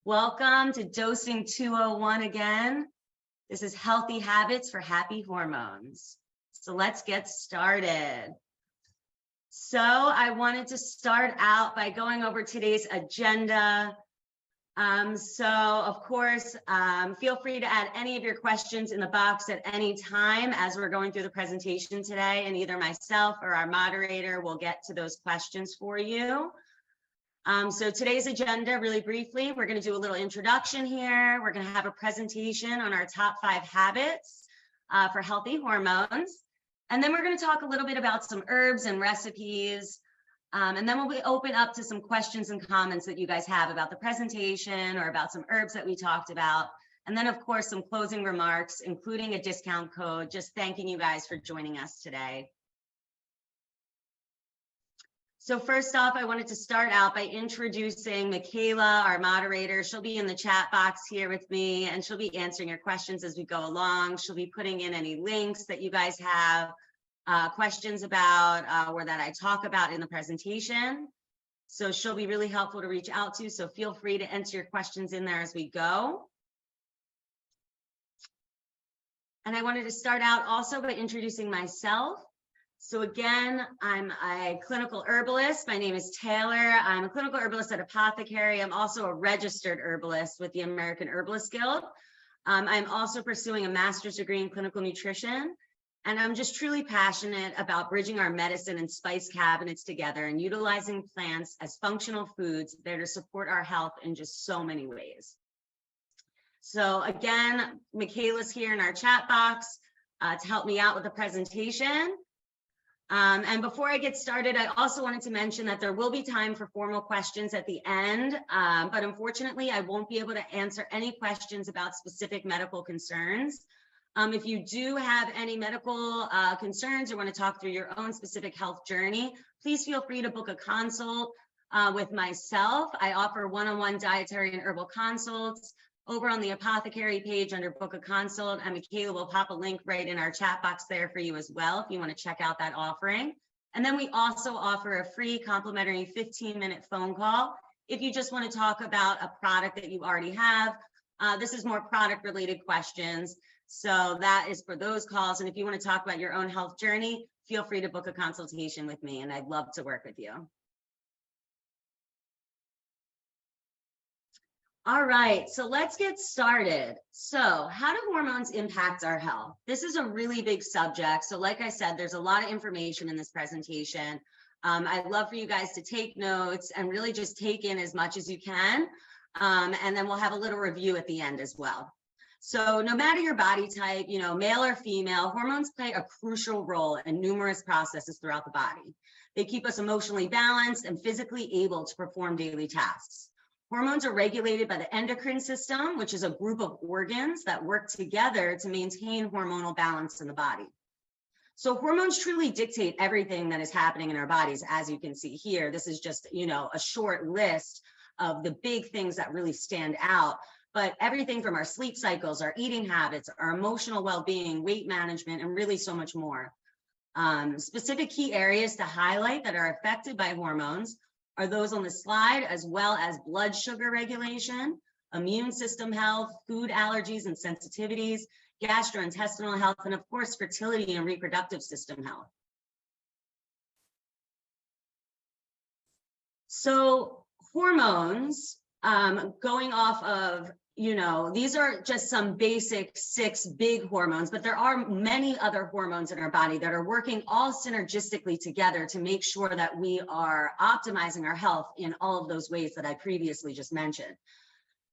Welcome to Dosing 201 again. This is Healthy Habits for Happy Hormones. So let's get started. So I wanted to start out by going over today's agenda. Of course, feel free to add any of your questions in the box at any time as we're going through the presentation today, and either myself or our moderator will get to those questions for you. So today's agenda, really briefly, we're going to do a little introduction here. We're going to have a presentation on our top 5 habits for healthy hormones. And then we're going to talk a little bit about some herbs and recipes. And then we'll open up to some questions and comments that you guys have about the presentation or about some herbs that we talked about. And then, of course, some closing remarks, including a discount code, just thanking you guys for joining us today. So first off, I wanted to start out by introducing Michaela, our moderator. She'll be in the chat box here with me, and she'll be answering your questions as we go along. She'll be putting in any links that you guys have questions about or that I talk about in the presentation. So she'll be really helpful to reach out to. So feel free to enter your questions in there as we go. And I wanted to start out also by introducing myself. So again, I'm a clinical herbalist. My name is Taylor. I'm a clinical herbalist at Apothecary. I'm also a registered herbalist with the American Herbalist Guild. I'm also pursuing a master's degree in clinical nutrition. And I'm just truly passionate about bridging our medicine and spice cabinets together and utilizing plants as functional foods there to support our health in just so many ways. So again, Michaela's here in our chat box to help me out with the presentation. And before I get started, I also wanted to mention that there will be time for formal questions at the end, but unfortunately, I won't be able to answer any questions about specific medical concerns. If you do have any medical concerns or want to talk through your own specific health journey, please feel free to book a consult with myself. I offer one-on-one dietary and herbal consults over on the Apothecary page under Book a Consult, and Michaela will pop a link right in our chat box there for you as well if you want to check out that offering. And then we also offer a free complimentary 15-minute phone call if you just want to talk about a product that you already have. This is more product-related questions, so that is for those calls. And if you want to talk about your own health journey, feel free to book a consultation with me, and I'd love to work with you. All right, so let's get started. So how do hormones impact our health? This is a really big subject. So like I said, there's a lot of information in this presentation. I'd love for you guys to take notes and really just take in as much as you can. And then we'll have a little review at the end as well. So no matter your body type, male or female, hormones play a crucial role in numerous processes throughout the body. They keep us emotionally balanced and physically able to perform daily tasks. Hormones are regulated by the endocrine system, which is a group of organs that work together to maintain hormonal balance in the body. So hormones truly dictate everything that is happening in our bodies. As you can see here, this is just, a short list of the big things that really stand out. But everything from our sleep cycles, our eating habits, our emotional well-being, weight management, and really so much more. Specific key areas to highlight that are affected by hormones are those on the slide, as well as blood sugar regulation, immune system health, food allergies and sensitivities, gastrointestinal health, and of course, fertility and reproductive system health. So hormones, going off of, these are just some basic 6 big hormones, but there are many other hormones in our body that are working all synergistically together to make sure that we are optimizing our health in all of those ways that I previously just mentioned.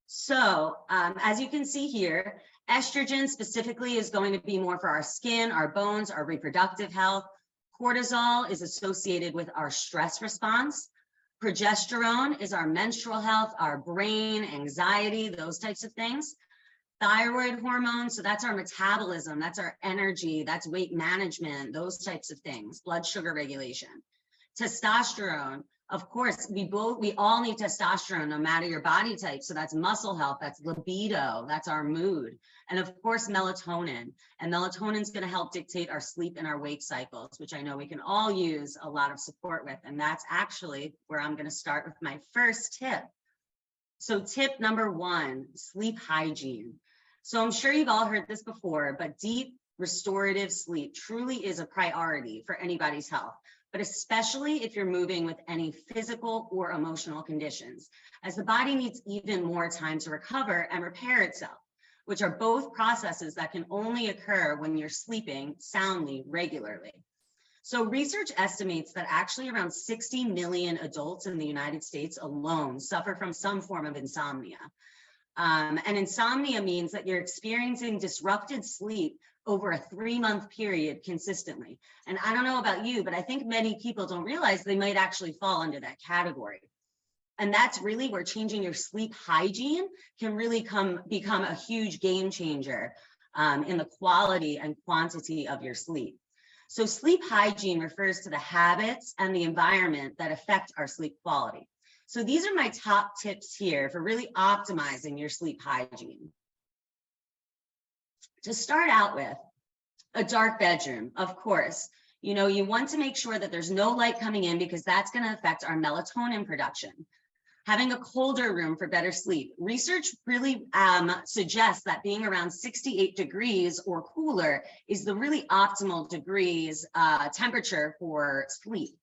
So as you can see here, estrogen specifically is going to be more for our skin, our bones, our reproductive health. Cortisol is associated with our stress response. Progesterone is our menstrual health, our brain, anxiety, those types of things. Thyroid hormone, so that's our metabolism, that's our energy, that's weight management, those types of things. Blood sugar regulation. Testosterone, of course, we all need testosterone, no matter your body type. So that's muscle health, that's libido, that's our mood. And of course, melatonin. And melatonin is going to help dictate our sleep and our wake cycles, which I know we can all use a lot of support with. And that's actually where I'm going to start with my first tip. So tip number one, sleep hygiene. So I'm sure you've all heard this before, but deep restorative sleep truly is a priority for anybody's health, but especially if you're moving with any physical or emotional conditions, as the body needs even more time to recover and repair itself, which are both processes that can only occur when you're sleeping soundly regularly. So research estimates that actually around 60 million adults in the United States alone suffer from some form of insomnia. And insomnia means that you're experiencing disrupted sleep over a 3-month period consistently. And I don't know about you, but I think many people don't realize they might actually fall under that category. And that's really where changing your sleep hygiene can really become a huge game changer in the quality and quantity of your sleep. So sleep hygiene refers to the habits and the environment that affect our sleep quality. So these are my top tips here for really optimizing your sleep hygiene. To start out with, a dark bedroom, of course. You know, you want to make sure that there's no light coming in because that's going to affect our melatonin production. Having a colder room for better sleep. Research really suggests that being around 68 degrees or cooler is the really optimal degrees temperature for sleep.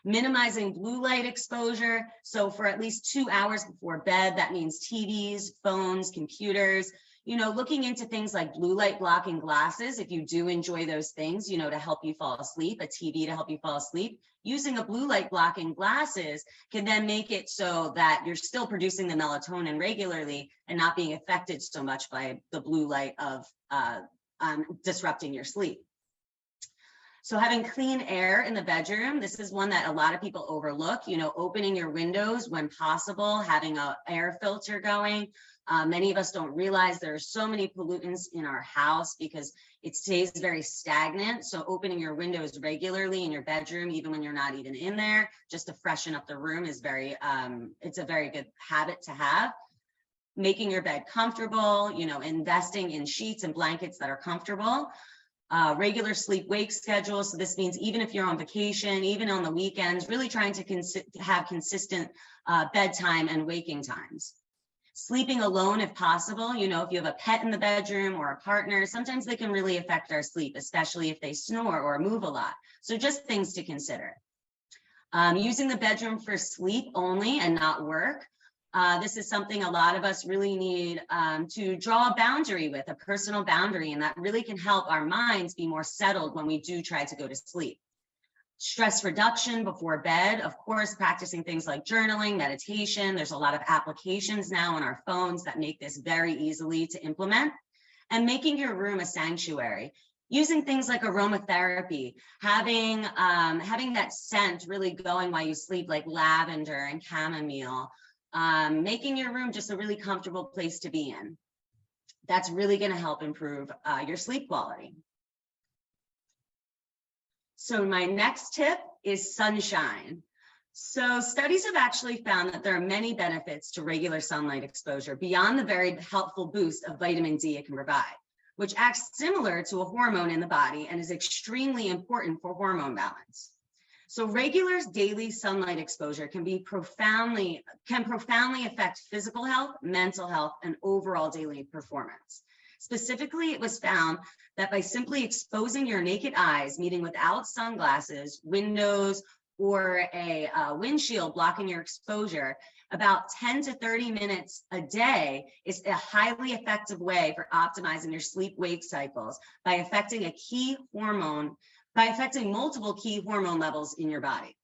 Minimizing blue light exposure. So for at least 2 hours before bed, that means TVs, phones, computers, you know, looking into things like blue light blocking glasses, if you do enjoy those things, you know, to help you fall asleep, a TV to help you fall asleep. Using a blue light blocking glasses can then make it so that you're still producing the melatonin regularly and not being affected so much by the blue light of disrupting your sleep. So having clean air in the bedroom, this is one that a lot of people overlook, you know, opening your windows when possible, having an air filter going. Many of us don't realize there are so many pollutants in our house because it stays very stagnant. So opening your windows regularly in your bedroom, even when you're not even in there, just to freshen up the room is it's a very good habit to have. Making your bed comfortable, you know, investing in sheets and blankets that are comfortable. Regular sleep-wake schedule. So this means even if you're on vacation, even on the weekends, really trying to have consistent bedtime and waking times. Sleeping alone if possible. You know, if you have a pet in the bedroom or a partner, sometimes they can really affect our sleep, especially if they snore or move a lot. So just things to consider. Using the bedroom for sleep only and not work. This is something a lot of us really need to draw a boundary with, a personal boundary, and that really can help our minds be more settled when we do try to go to sleep. Stress reduction before bed, of course, practicing things like journaling, meditation. There's a lot of applications now on our phones that make this very easily to implement. And making your room a sanctuary. Using things like aromatherapy, having that scent really going while you sleep, like lavender and chamomile. Making your room just a really comfortable place to be in. That's really going to help improve your sleep quality. So my next tip is sunshine. So studies have actually found that there are many benefits to regular sunlight exposure beyond the very helpful boost of vitamin D it can provide, which acts similar to a hormone in the body and is extremely important for hormone balance. So regular daily sunlight exposure can profoundly affect physical health, mental health, and overall daily performance. Specifically, it was found that by simply exposing your naked eyes, meaning without sunglasses, windows, or a windshield blocking your exposure, about 10 to 30 minutes a day is a highly effective way for optimizing your sleep-wake cycles by affecting multiple key hormone levels in your body.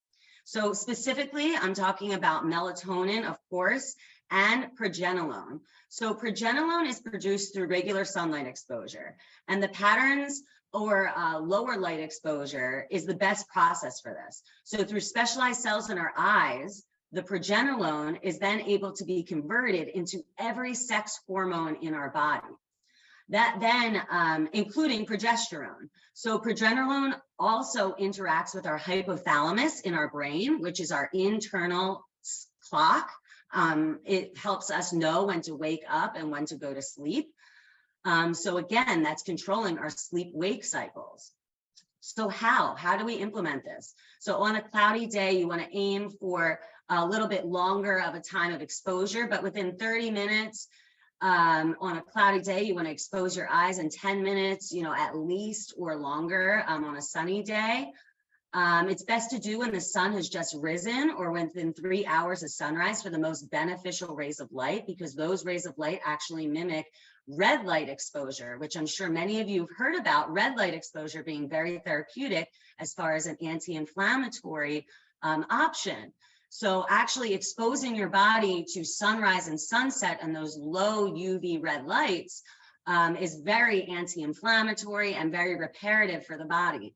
So specifically, I'm talking about melatonin, of course, and progesterone. So progesterone is produced through regular sunlight exposure, and the patterns or lower light exposure is the best process for this. So through specialized cells in our eyes, the progesterone is then able to be converted into every sex hormone in our body. That then, including progesterone. So progesterone also interacts with our hypothalamus in our brain, which is our internal clock. It helps us know when to wake up and when to go to sleep. So again, that's controlling our sleep-wake cycles. So how do we implement this? So on a cloudy day, you want to aim for a little bit longer of a time of exposure, but within 30 minutes on a cloudy day, you want to expose your eyes, in 10 minutes, at least, or longer on a sunny day. It's best to do when the sun has just risen or within 3 hours of sunrise for the most beneficial rays of light, because those rays of light actually mimic red light exposure, which I'm sure many of you have heard about, red light exposure being very therapeutic as far as an anti-inflammatory option. So actually exposing your body to sunrise and sunset and those low UV red lights is very anti-inflammatory and very reparative for the body.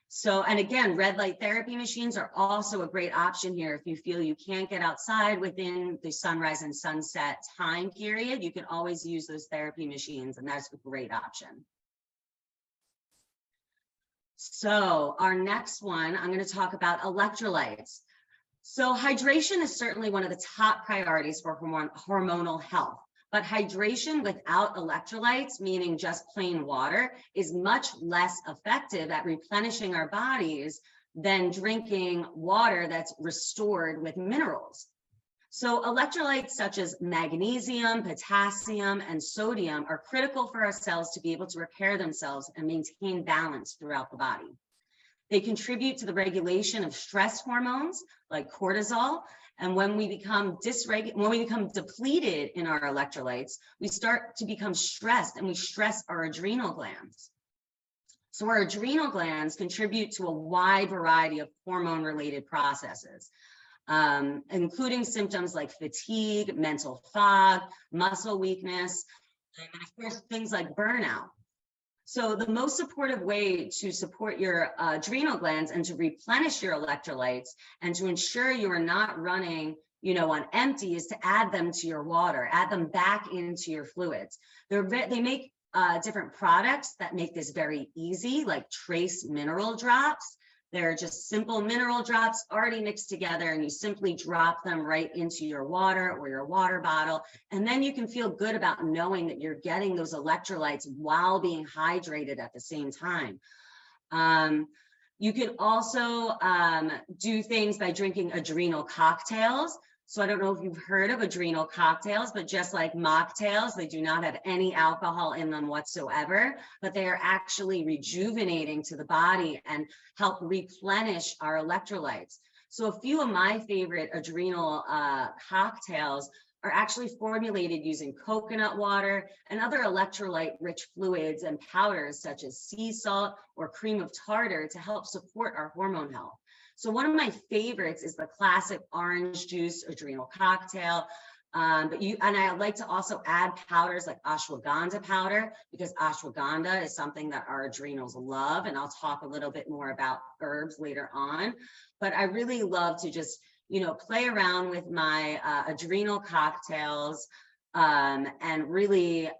So, and again, red light therapy machines are also a great option here. If you feel you can't get outside within the sunrise and sunset time period, you can always use those therapy machines, and that's a great option. So our next one, I'm going to talk about electrolytes. So hydration is certainly one of the top priorities for hormonal health. But hydration without electrolytes, meaning just plain water, is much less effective at replenishing our bodies than drinking water that's restored with minerals. So electrolytes such as magnesium, potassium, and sodium are critical for our cells to be able to repair themselves and maintain balance throughout the body. They contribute to the regulation of stress hormones like cortisol. And when we become depleted in our electrolytes, we start to become stressed, and we stress our adrenal glands. So our adrenal glands contribute to a wide variety of hormone-related processes, including symptoms like fatigue, mental fog, muscle weakness, and of course, things like burnout. So the most supportive way to support your adrenal glands and to replenish your electrolytes and to ensure you are not running, on empty is to add them to your water, add them back into your fluids. They make different products that make this very easy, like trace mineral drops. They're just simple mineral drops already mixed together, and you simply drop them right into your water or your water bottle. And then you can feel good about knowing that you're getting those electrolytes while being hydrated at the same time. You can also do things by drinking adrenal cocktails. So I don't know if you've heard of adrenal cocktails, but just like mocktails, they do not have any alcohol in them whatsoever, but they are actually rejuvenating to the body and help replenish our electrolytes. So a few of my favorite adrenal cocktails are actually formulated using coconut water and other electrolyte-rich fluids and powders such as sea salt or cream of tartar to help support our hormone health. So one of my favorites is the classic orange juice adrenal cocktail. And I like to also add powders like ashwagandha powder, because ashwagandha is something that our adrenals love. And I'll talk a little bit more about herbs later on. But I really love to just, play around with my adrenal cocktails and really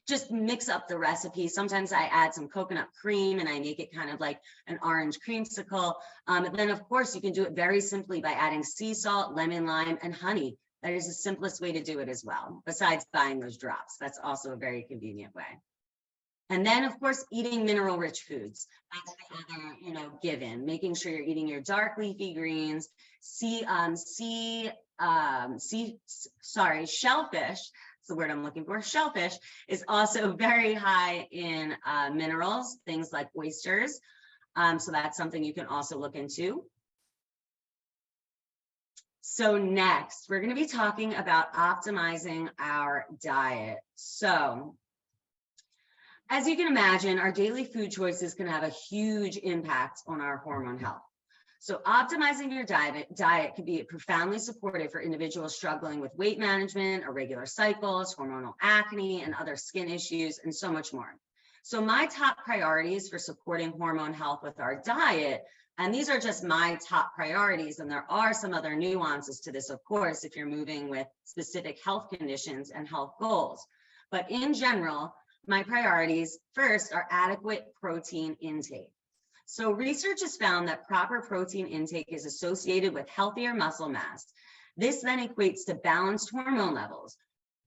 just mix up the recipe. Sometimes I add some coconut cream and I make it kind of like an orange creamsicle. And then of course you can do it very simply by adding sea salt, lemon, lime, and honey. That is the simplest way to do it as well, besides buying those drops. That's also a very convenient way. And then of course, eating mineral rich foods. That's the other, given, making sure you're eating your dark leafy greens, shellfish. The word I'm looking for. Shellfish is also very high in minerals, things like oysters. So that's something you can also look into. So next, we're going to be talking about optimizing our diet. So as you can imagine, our daily food choices can have a huge impact on our hormone health. So optimizing your diet can be profoundly supportive for individuals struggling with weight management, irregular cycles, hormonal acne, and other skin issues, and so much more. So my top priorities for supporting hormone health with our diet, and these are just my top priorities, and there are some other nuances to this, of course, if you're moving with specific health conditions and health goals. But in general, my priorities first are adequate protein intake. So research has found that proper protein intake is associated with healthier muscle mass. This then equates to balanced hormone levels.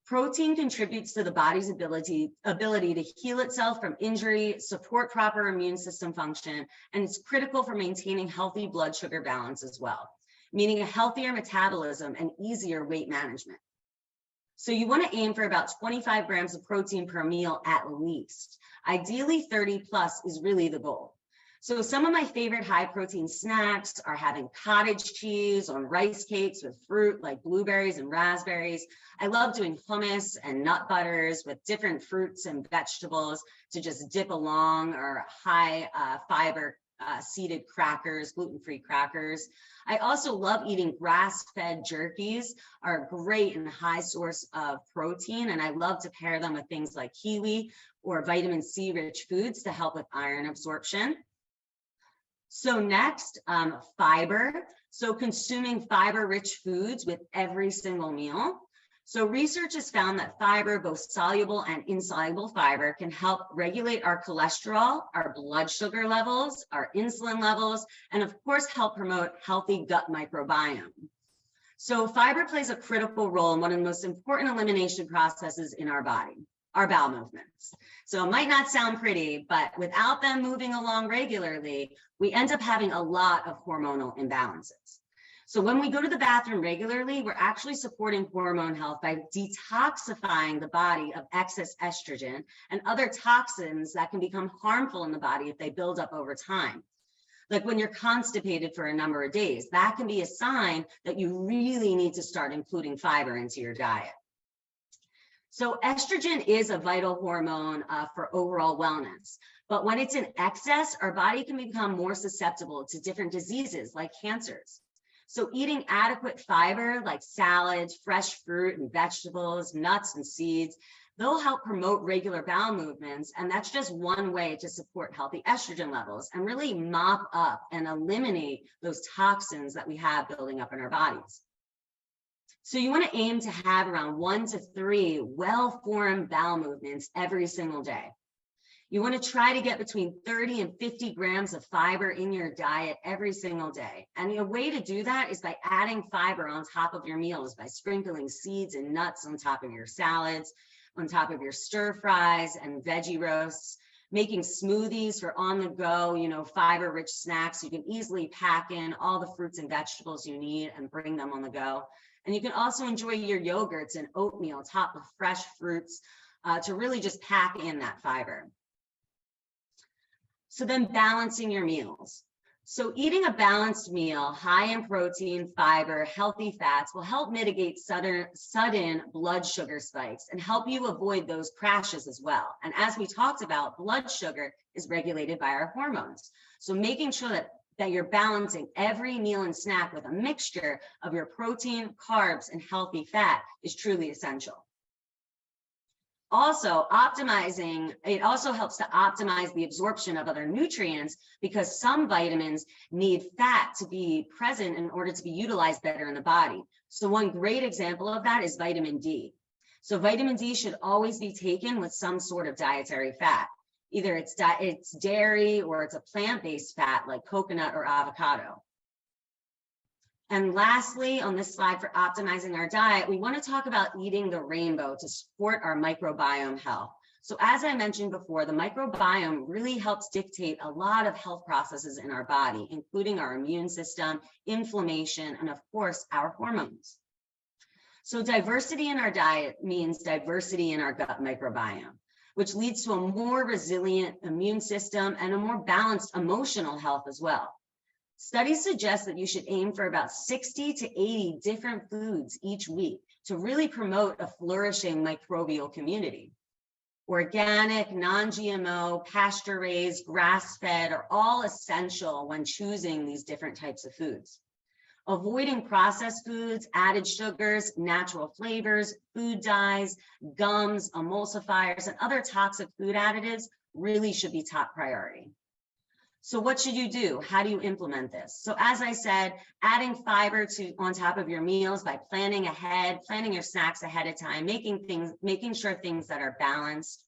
Protein contributes to the body's ability to heal itself from injury, support proper immune system function, and it's critical for maintaining healthy blood sugar balance as well, meaning a healthier metabolism and easier weight management. So you want to aim for about 25 grams of protein per meal at least. Ideally, 30 plus is really the goal. So some of my favorite high protein snacks are having cottage cheese on rice cakes with fruit like blueberries and raspberries. I love doing hummus and nut butters with different fruits and vegetables to just dip along, or high fiber seeded crackers, gluten-free crackers. I also love eating grass-fed jerkies, are a great and high source of protein, and I love to pair them with things like kiwi or vitamin C rich foods to help with iron absorption. So next, fiber. So consuming fiber-rich foods with every single meal. So research has found that fiber, both soluble and insoluble fiber, can help regulate our cholesterol, our blood sugar levels, our insulin levels, and of course, help promote healthy gut microbiome. So fiber plays a critical role in one of the most important elimination processes in our body, our bowel movements. So it might not sound pretty, but without them moving along regularly, we end up having a lot of hormonal imbalances. So when we go to the bathroom regularly, we're actually supporting hormone health by detoxifying the body of excess estrogen and other toxins that can become harmful in the body if they build up over time. Like when you're constipated for a number of days, that can be a sign that you really need to start including fiber into your diet. So estrogen is a vital hormone for overall wellness, but when it's in excess, our body can become more susceptible to different diseases like cancers. So eating adequate fiber like salads, fresh fruit and vegetables, nuts and seeds, they'll help promote regular bowel movements, and that's just one way to support healthy estrogen levels and really mop up and eliminate those toxins that we have building up in our bodies. So you want to aim to have around 1 to 3 well-formed bowel movements every single day. You want to try to get between 30 and 50 grams of fiber in your diet every single day. And a way to do that is by adding fiber on top of your meals, by sprinkling seeds and nuts on top of your salads, on top of your stir fries and veggie roasts, making smoothies for on the go, fiber rich snacks. You can easily pack in all the fruits and vegetables you need and bring them on the go. And you can also enjoy your yogurts and oatmeal topped with fresh fruits to really just pack in that fiber. So then balancing your meals. So eating a balanced meal, high in protein, fiber, healthy fats will help mitigate sudden blood sugar spikes and help you avoid those crashes as well. And as we talked about, blood sugar is regulated by our hormones. So making sure that you're balancing every meal and snack with a mixture of your protein, carbs, and healthy fat is truly essential. Also, it also helps to optimize the absorption of other nutrients because some vitamins need fat to be present in order to be utilized better in the body. So one great example of that is vitamin D. So vitamin D should always be taken with some sort of dietary fat. Either it's dairy or it's a plant-based fat like coconut or avocado. And lastly, on this slide for optimizing our diet, we want to talk about eating the rainbow to support our microbiome health. So as I mentioned before, the microbiome really helps dictate a lot of health processes in our body, including our immune system, inflammation, and of course, our hormones. So diversity in our diet means diversity in our gut microbiome, which leads to a more resilient immune system and a more balanced emotional health as well. Studies suggest that you should aim for about 60 to 80 different foods each week to really promote a flourishing microbial community. Organic, non-GMO, pasture-raised, grass-fed are all essential when choosing these different types of foods. Avoiding processed foods, added sugars, natural flavors, food dyes, gums, emulsifiers, and other toxic food additives really should be top priority. So what should you do? How do you implement this? So as I said, adding fiber on top of your meals by planning ahead, planning your snacks ahead of time, making sure things that are balanced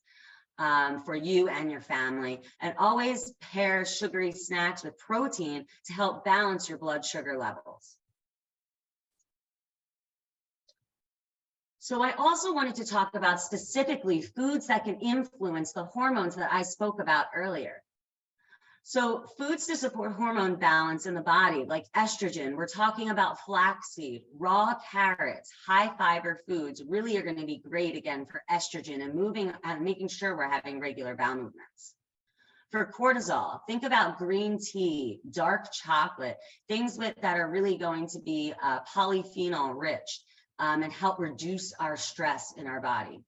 for you and your family, and always pair sugary snacks with protein to help balance your blood sugar levels. So I also wanted to talk about specifically foods that can influence the hormones that I spoke about earlier. So foods to support hormone balance in the body, like estrogen, we're talking about flaxseed, raw carrots, high fiber foods really are going to be great again for estrogen and moving and making sure we're having regular bowel movements. For cortisol, think about green tea, dark chocolate, things that are really going to be polyphenol rich and help reduce our stress in our body.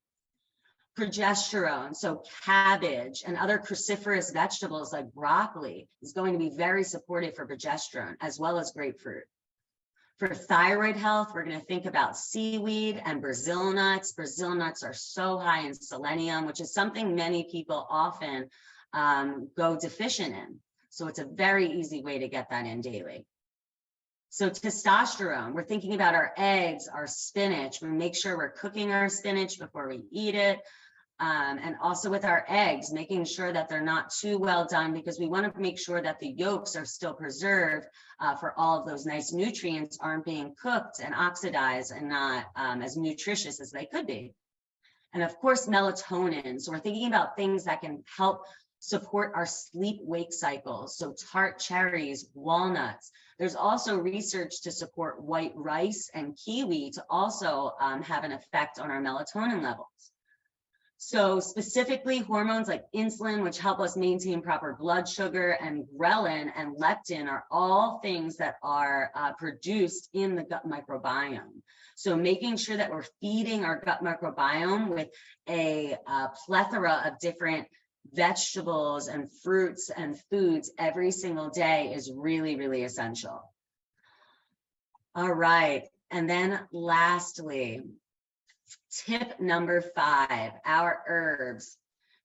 Progesterone, so cabbage and other cruciferous vegetables like broccoli is going to be very supportive for progesterone, as well as grapefruit. For thyroid health, we're going to think about seaweed and Brazil nuts. Brazil nuts are so high in selenium, which is something many people often go deficient in. So it's a very easy way to get that in daily. So testosterone, we're thinking about our eggs, our spinach. We make sure we're cooking our spinach before we eat it. And also with our eggs, making sure that they're not too well done, because we want to make sure that the yolks are still preserved for all of those nice nutrients aren't being cooked and oxidized and not as nutritious as they could be. And of course, melatonin. So we're thinking about things that can help support our sleep-wake cycles. So tart cherries, walnuts. There's also research to support white rice and kiwi to also have an effect on our melatonin levels. So specifically hormones like insulin, which help us maintain proper blood sugar, and ghrelin and leptin are all things that are produced in the gut microbiome. So making sure that we're feeding our gut microbiome with a plethora of different vegetables and fruits and foods every single day is really, really essential. All right. And then lastly, tip number 5, our herbs.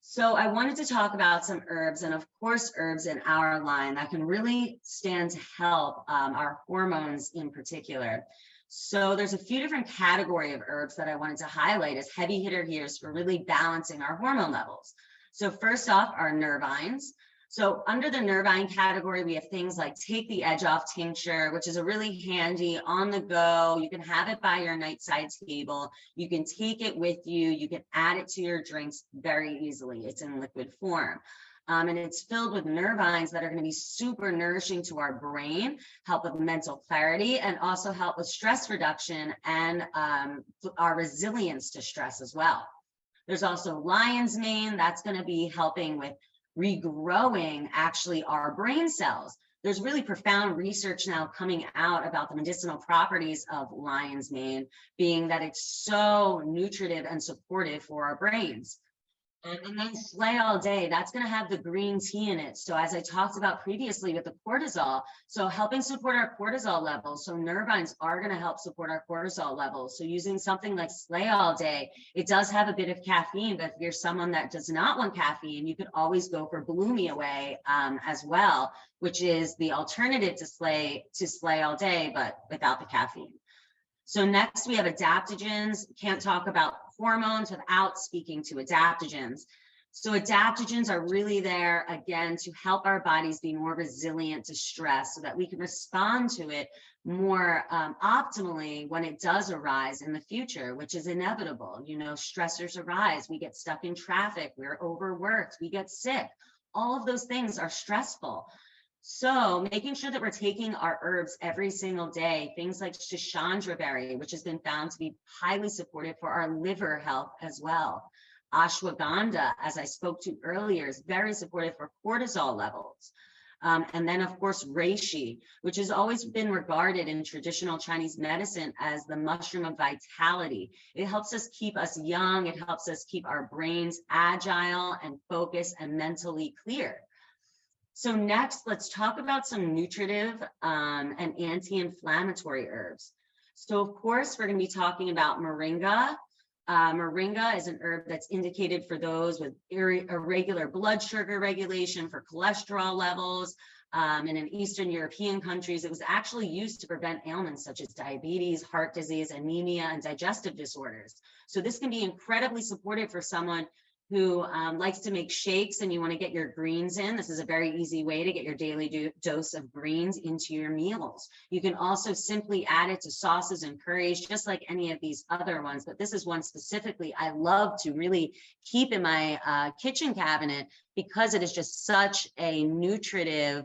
So I wanted to talk about some herbs, and of course, herbs in our line that can really stand to help our hormones in particular. So there's a few different categories of herbs that I wanted to highlight as heavy hitter here for really balancing our hormone levels. So first off, our nervines. So under the nervine category, we have things like Take the Edge Off tincture, which is a really handy on the go. You can have it by your nightside table. You can take it with you. You can add it to your drinks very easily. It's in liquid form. And it's filled with nervines that are going to be super nourishing to our brain, help with mental clarity, and also help with stress reduction and our resilience to stress as well. There's also lion's mane. That's going to be helping with regrowing actually our brain cells. There's really profound research now coming out about the medicinal properties of lion's mane, being that it's so nutritive and supportive for our brains. And then Slay All Day, that's going to have the green tea in it. So as I talked about previously with the cortisol, so helping support our cortisol levels. So nervines are going to help support our cortisol levels. So using something like Slay All Day, it does have a bit of caffeine, but if you're someone that does not want caffeine, you could always go for Blew Me Away as well, which is the alternative to Slay All Day, but without the caffeine. So next we have adaptogens. Can't talk about hormones without speaking to adaptogens. So adaptogens are really there, again, to help our bodies be more resilient to stress so that we can respond to it more optimally when it does arise in the future, which is inevitable. You know, stressors arise. We get stuck in traffic. We're overworked. We get sick. All of those things are stressful. So making sure that we're taking our herbs every single day, things like Shishandra berry, which has been found to be highly supportive for our liver health as well. Ashwagandha, as I spoke to earlier, is very supportive for cortisol levels. And then, of course, reishi, which has always been regarded in traditional Chinese medicine as the mushroom of vitality. It helps us keep us young. It helps us keep our brains agile and focused and mentally clear. So next, let's talk about some nutritive and anti-inflammatory herbs. So of course, we're going to be talking about moringa. Moringa is an herb that's indicated for those with irregular blood sugar regulation, for cholesterol levels. And in Eastern European countries, it was actually used to prevent ailments such as diabetes, heart disease, anemia, and digestive disorders. So this can be incredibly supportive for someone who likes to make shakes and you want to get your greens in, this is a very easy way to get your daily dose of greens into your meals. You can also simply add it to sauces and curries, just like any of these other ones. But this is one specifically I love to really keep in my kitchen cabinet because it is just such a nutritive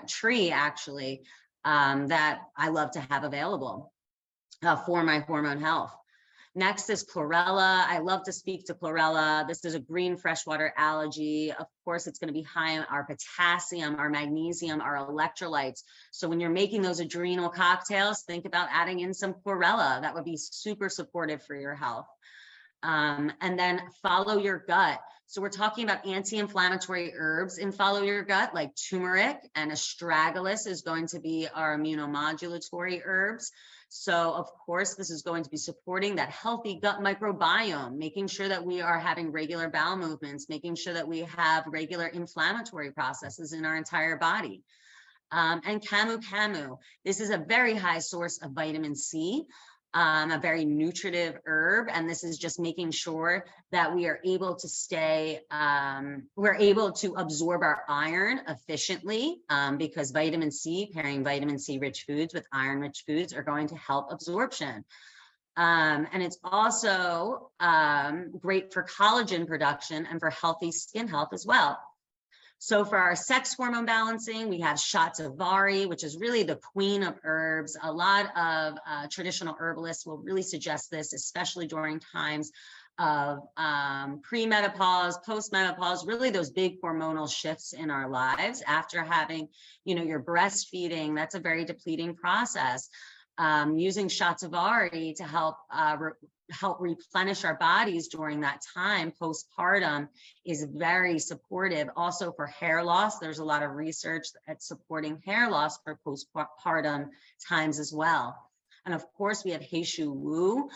tree, actually, that I love to have available for my hormone health. Next is chlorella. I love to speak to chlorella. This is a green freshwater algae. Of course, it's going to be high in our potassium, our magnesium, our electrolytes. So when you're making those adrenal cocktails, think about adding in some chlorella. That would be super supportive for your health. And then follow your gut. So we're talking about anti-inflammatory herbs in follow your gut, like turmeric and astragalus is going to be our immunomodulatory herbs. So of course, this is going to be supporting that healthy gut microbiome, making sure that we are having regular bowel movements, making sure that we have regular inflammatory processes in our entire body. And camu. This is a very high source of vitamin C, a very nutritive herb. And this is just making sure that we are able to we're able to absorb our iron efficiently, because vitamin C, pairing vitamin C rich foods with iron rich foods are going to help absorption. And it's also great for collagen production and for healthy skin health as well. So for our sex hormone balancing, we have shatavari, which is really the queen of herbs. A lot of traditional herbalists will really suggest this, especially during times of premenopause, postmenopause, really those big hormonal shifts in our lives after having, your breastfeeding. That's a very depleting process. Using shatavari to help replenish our bodies during that time postpartum is very supportive. Also for hair loss, there's a lot of research at supporting hair loss for postpartum times as well. And of course, we have Heishu Wu.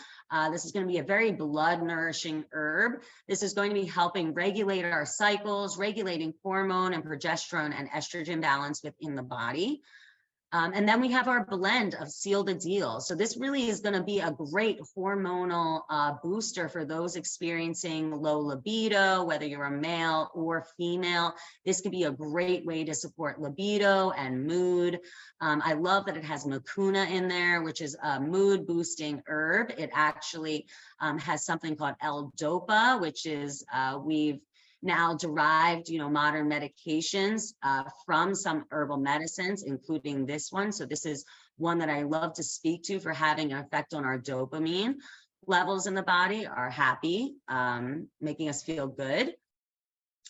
This is going to be a very blood nourishing herb. This is going to be helping regulate our cycles, regulating hormone and progesterone and estrogen balance within the body. And then we have our blend of Seal the Deal. So this really is going to be a great hormonal booster for those experiencing low libido, whether you're a male or female. This could be a great way to support libido and mood. I love that it has mucuna in there, which is a mood boosting herb. It actually has something called L-DOPA, which is we've now derived, modern medications from some herbal medicines, including this one. So this is one that I love to speak to for having an effect on our dopamine levels in the body, are happy, making us feel good.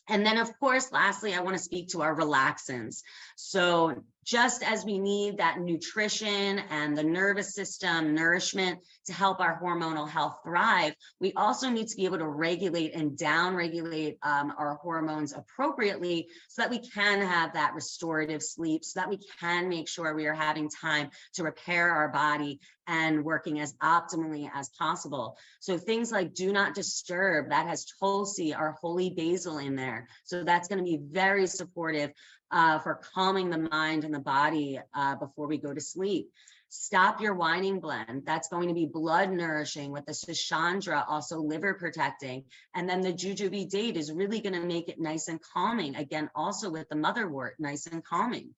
And then, of course, lastly, I want to speak to our relaxants. So just as we need that nutrition and the nervous system nourishment to help our hormonal health thrive, we also need to be able to regulate and down-regulate our hormones appropriately so that we can have that restorative sleep, so that we can make sure we are having time to repair our body and working as optimally as possible. So things like do not disturb, that has Tulsi, our holy basil in there. So that's going to be very supportive for calming the mind and the body before we go to sleep. Stop Your Whining blend. That's going to be blood nourishing with the Shishandra, also liver protecting. And then the Jujube date is really going to make it nice and calming. Again, also with the motherwort, nice and calming.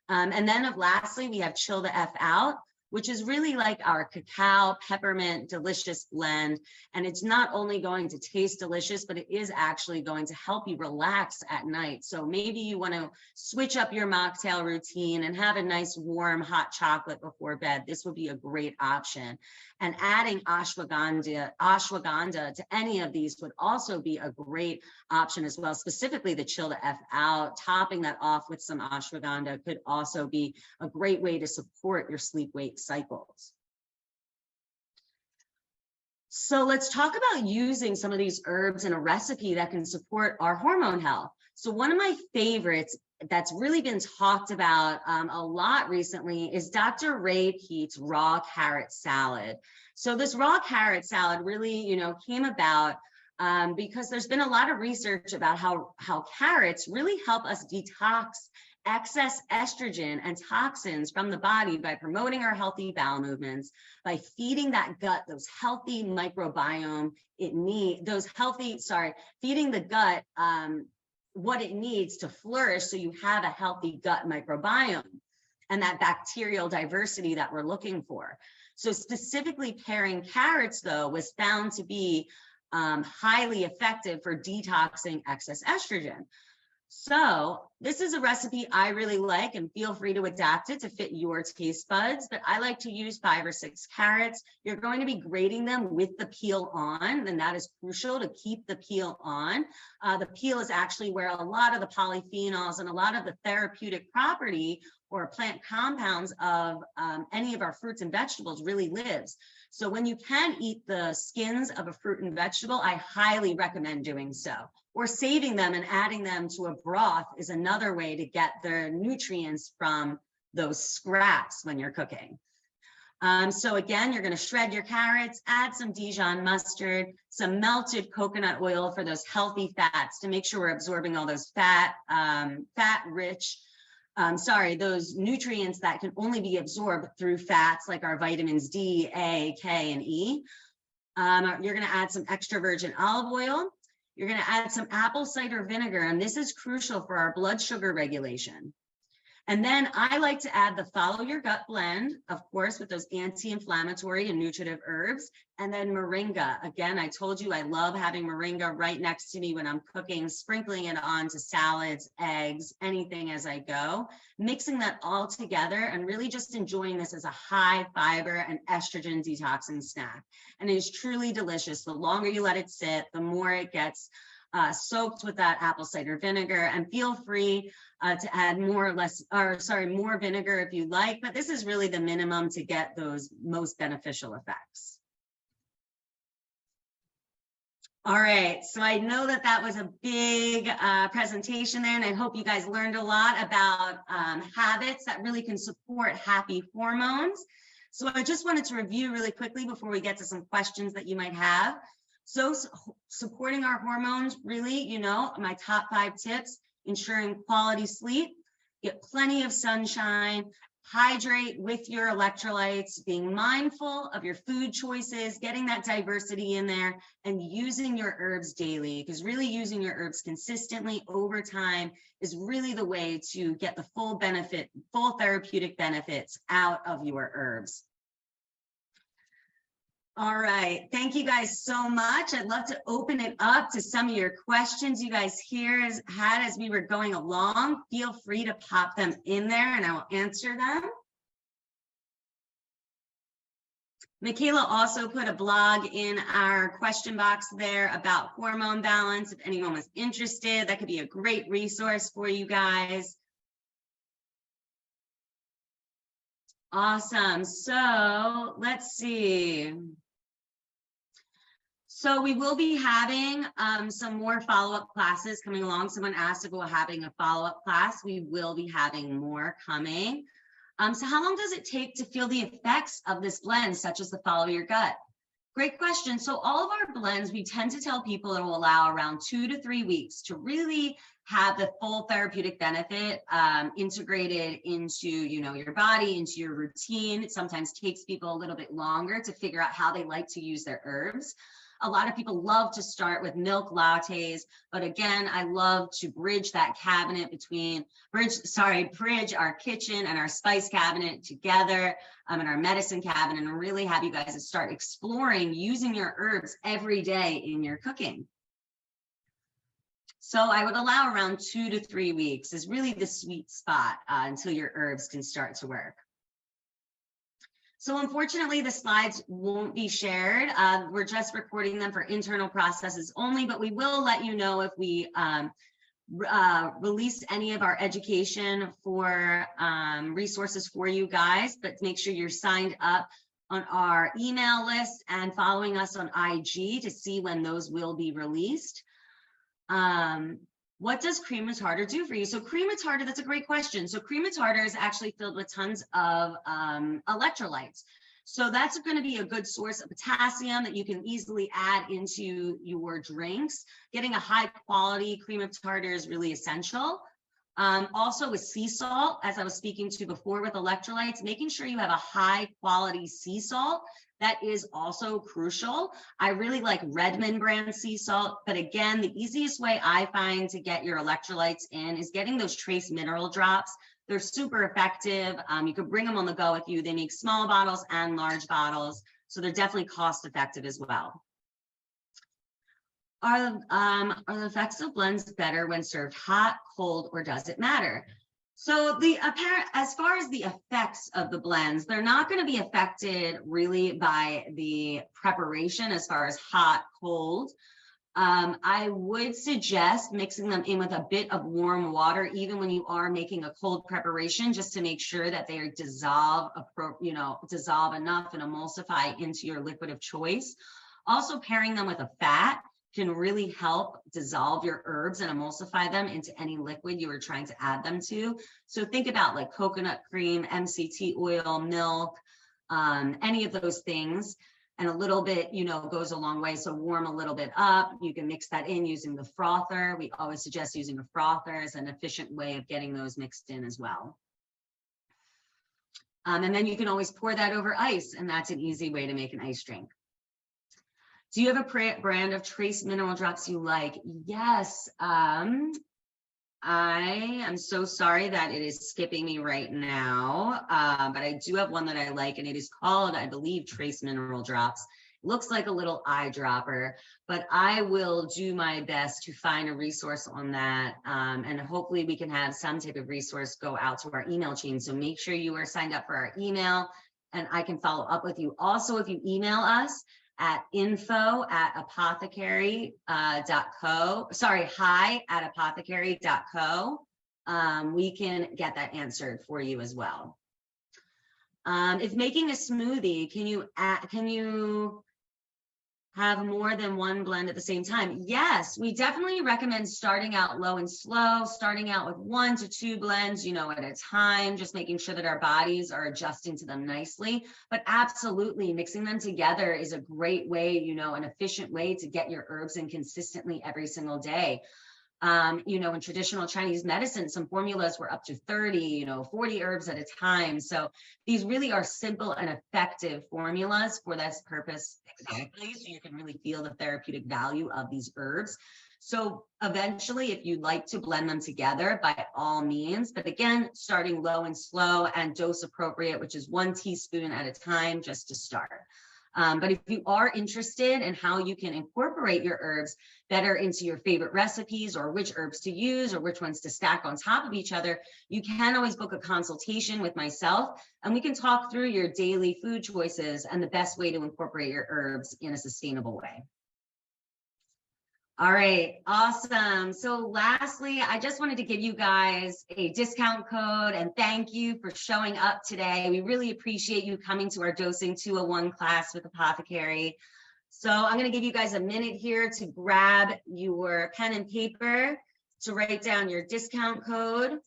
And then lastly, we have Chill the F Out, which is really like our cacao peppermint delicious blend. And it's not only going to taste delicious, but it is actually going to help you relax at night. So maybe you want to switch up your mocktail routine and have a nice warm hot chocolate before bed. This would be a great option. And adding ashwagandha to any of these would also be a great option as well. Specifically the Chill the F Out, topping that off with some ashwagandha could also be a great way to support your sleep-wake cycles. So let's talk about using some of these herbs in a recipe that can support our hormone health. So one of my favorites that's really been talked about a lot recently is Dr. Ray Peat's raw carrot salad. So this raw carrot salad really, came about because there's been a lot of research about how carrots really help us detox excess estrogen and toxins from the body by promoting our healthy bowel movements, by feeding that gut those healthy microbiome feeding the gut what it needs to flourish so you have a healthy gut microbiome and that bacterial diversity that we're looking for. So specifically pairing carrots, though, was found to be highly effective for detoxing excess estrogen. So this is a recipe I really like, and feel free to adapt it to fit your taste buds, but I like to use 5 or 6 carrots. You're going to be grating them with the peel on, and that is crucial to keep the peel on. The peel is actually where a lot of the polyphenols and a lot of the therapeutic property or plant compounds of any of our fruits and vegetables really lives. So when you can eat the skins of a fruit and vegetable, I highly recommend doing so. Or saving them and adding them to a broth is another way to get the nutrients from those scraps when you're cooking. So again, you're going to shred your carrots, add some Dijon mustard, some melted coconut oil for those healthy fats to make sure we're absorbing all those those nutrients that can only be absorbed through fats like our vitamins D, A, K, and E. You're going to add some extra virgin olive oil. You're going to add some apple cider vinegar, and this is crucial for our blood sugar regulation. And then I like to add the Follow Your Gut blend, of course, with those anti-inflammatory and nutritive herbs, and then moringa. Again, I told you I love having moringa right next to me when I'm cooking, sprinkling it onto salads, eggs, anything as I go, mixing that all together and really just enjoying this as a high fiber and estrogen detoxing snack. And it is truly delicious. The longer you let it sit, the more it gets soaked with that apple cider vinegar, and feel free to add more vinegar if you like, but this is really the minimum to get those most beneficial effects. All right, so I know that that was a big presentation there, and I hope you guys learned a lot about habits that really can support happy hormones. So I just wanted to review really quickly before we get to some questions that you might have. So supporting our hormones, really, you know, my top 5 tips: ensuring quality sleep, get plenty of sunshine, hydrate with your electrolytes, being mindful of your food choices, getting that diversity in there, and using your herbs daily, because really using your herbs consistently over time is really the way to get the full therapeutic benefits out of your herbs. All right, thank you guys so much. I'd love to open it up to some of your questions you guys had as we were going along. Feel free to pop them in there and I will answer them. Michaela also put a blog in our question box there about hormone balance. If anyone was interested, that could be a great resource for you guys. Awesome, so let's see. So we will be having some more follow-up classes coming along. Someone asked if we're having a follow-up class. We will be having more coming. So how long does it take to feel the effects of this blend, such as the Follow Your Gut? Great question. So all of our blends, we tend to tell people it will allow around 2 to 3 weeks to really have the full therapeutic benefit integrated into, you know, your body, into your routine. It sometimes takes people a little bit longer to figure out how they like to use their herbs. A lot of people love to start with milk lattes, but again, I love to bridge that cabinet bridge our kitchen and our spice cabinet together, and our medicine cabinet, and really have you guys start exploring using your herbs every day in your cooking. So I would allow around 2 to 3 weeks is really the sweet spot until your herbs can start to work. So unfortunately, the slides won't be shared. We're just recording them for internal processes only, but we will let you know if we release any of our education for resources for you guys, but make sure you're signed up on our email list and following us on IG to see when those will be released. What does cream tartar do for you? So cream tartar, that's a great question. So cream tartar is actually filled with tons of electrolytes. So that's going to be a good source of potassium that you can easily add into your drinks. Getting a high quality cream of tartar is really essential. Also with sea salt, as I was speaking to before with electrolytes, making sure you have a high quality sea salt. That is also crucial. I really like Redmond brand sea salt, but again, the easiest way I find to get your electrolytes in is getting those trace mineral drops. They're super effective. You can bring them on the go with you. They make small bottles and large bottles, so they're definitely cost effective as well. Are the effects of blends better when served hot, cold, or does it matter? So as far as the effects of the blends, they're not going to be affected really by the preparation as far as hot, cold. I would suggest mixing them in with a bit of warm water, even when you are making a cold preparation, just to make sure that they dissolve enough and emulsify into your liquid of choice. Also, pairing them with a fat can really help dissolve your herbs and emulsify them into any liquid you are trying to add them to. So think about like coconut cream, MCT oil, milk, any of those things. And a little bit, goes a long way. So warm a little bit up. You can mix that in using the frother. We always suggest using a frother as an efficient way of getting those mixed in as well. And then you can always pour that over ice, and that's an easy way to make an ice drink. Do you have a brand of trace mineral drops you like? Yes. I am so sorry that it is skipping me right now, but I do have one that I like, and it is called, I believe, Trace Mineral Drops. It looks like a little eyedropper, but I will do my best to find a resource on that, and hopefully we can have some type of resource go out to our email chain. So make sure you are signed up for our email, and I can follow up with you. Also, if you email us at hi@apothecary.co, we can get that answered for you as well. If making a smoothie, can you have more than one blend at the same time? Yes, we definitely recommend starting out low and slow, starting out with 1 to 2 blends, at a time, just making sure that our bodies are adjusting to them nicely. But absolutely, mixing them together is a great way, an efficient way to get your herbs in consistently every single day. In traditional Chinese medicine, some formulas were up to 30, 40 herbs at a time. So these really are simple and effective formulas for this purpose exactly. So you can really feel the therapeutic value of these herbs. So eventually, if you'd like to blend them together, by all means, but again, starting low and slow and dose appropriate, which is 1 teaspoon at a time, just to start. But if you are interested in how you can incorporate your herbs better into your favorite recipes, or which herbs to use or which ones to stack on top of each other, you can always book a consultation with myself, and we can talk through your daily food choices and the best way to incorporate your herbs in a sustainable way. All right, awesome. So lastly, I just wanted to give you guys a discount code and thank you for showing up today. We really appreciate you coming to our Dosing 201 class with Apothecary. So I'm going to give you guys a minute here to grab your pen and paper to write down your discount code.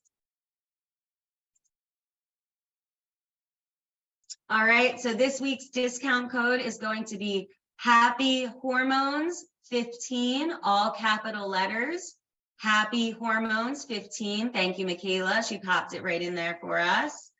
All right, so this week's discount code is going to be Happy Hormones 15, all capital letters. Happy Hormones 15. Thank you, Michaela. She popped it right in there for us.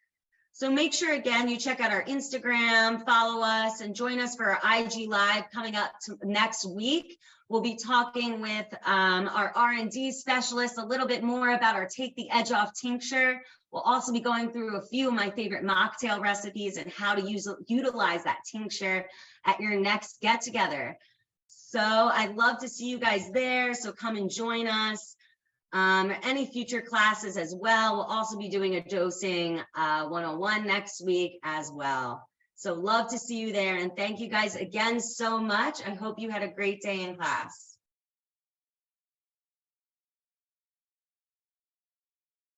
So make sure, again, you check out our Instagram, follow us, and join us for our IG Live coming up next week. We'll be talking with our R&D specialist a little bit more about our Take the Edge Off tincture. We'll also be going through a few of my favorite mocktail recipes and how to utilize that tincture at your next get-together. So I'd love to see you guys there. So come and join us. Any future classes as well. We'll also be doing a dosing 101 next week as well. So love to see you there. And thank you guys again so much. I hope you had a great day in class.